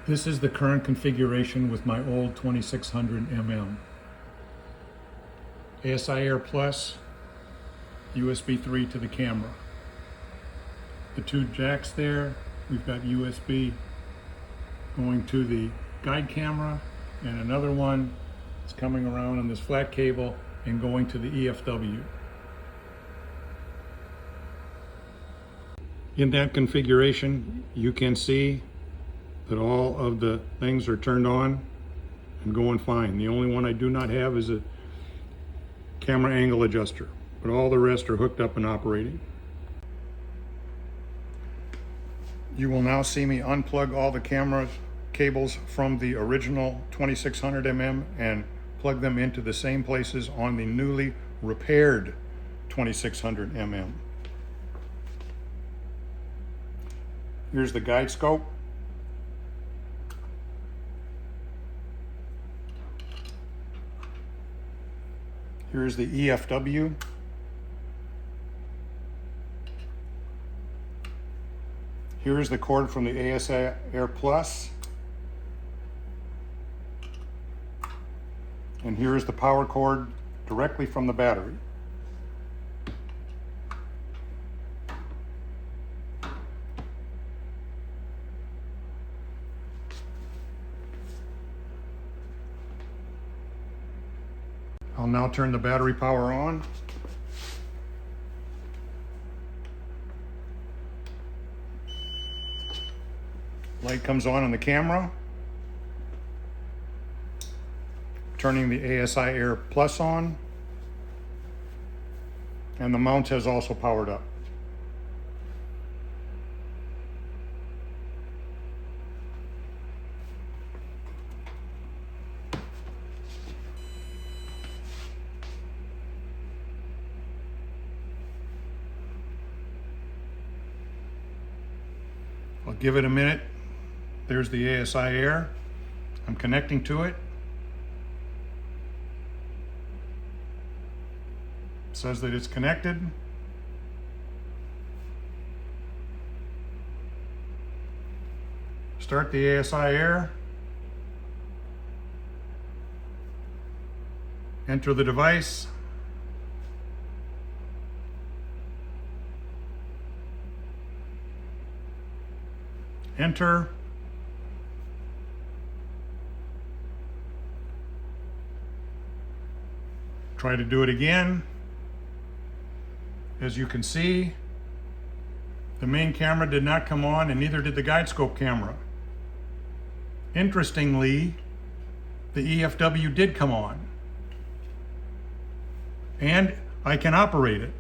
This is the current configuration with my old 2600mm. ASI Air Plus, USB 3 to the camera. The two jacks there, we've got USB going to the guide camera, and another one is coming around on this flat cable and going to the EFW. In that configuration, you can see that all of the things are turned on and going fine. The only one I do not have is a camera angle adjuster, but all the rest are hooked up and operating. You will now see me unplug all the camera cables from the original 2600mm and plug them into the same places on the newly repaired 2600mm. Here's the guide scope. Here's the EFW. Here's the cord from the ASI Air Plus. And here is the power cord directly from the battery. I'll now turn the battery power on. Light comes on the camera. Turning the ASI Air Plus on. And the mount has also powered up. I'll give it a minute. There's the ASI Air. I'm connecting to it. It says that it's connected. Start the ASI Air. Enter the device. Enter. Try to do it again. As you can see, the main camera did not come on, and neither did the guide scope camera. Interestingly, the EFW did come on, and I can operate it.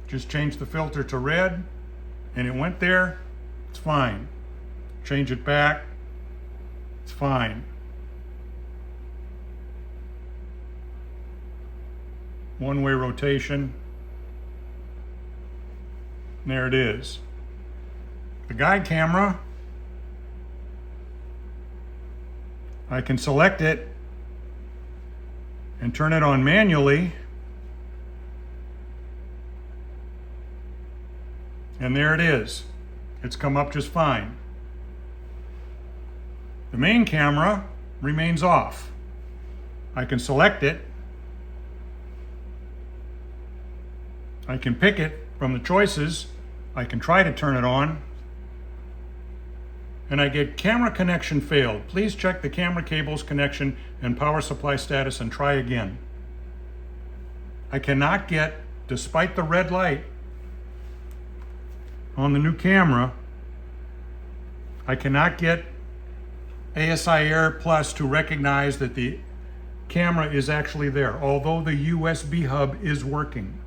Just change the filter to red, and it went there. It's fine. Change it back. It's fine. One-way rotation. And there it is. The guide camera, I can select it and turn it on manually. And there it is. It's come up just fine. The main camera remains off. I can select it. I can pick it from the choices. I can try to turn it on. And I get camera connection failed. Please check the camera cable's connection and power supply status and try again. I cannot get, despite the red light on the new camera, I cannot get ASI Air Plus to recognize that the camera is actually there, although the USB hub is working.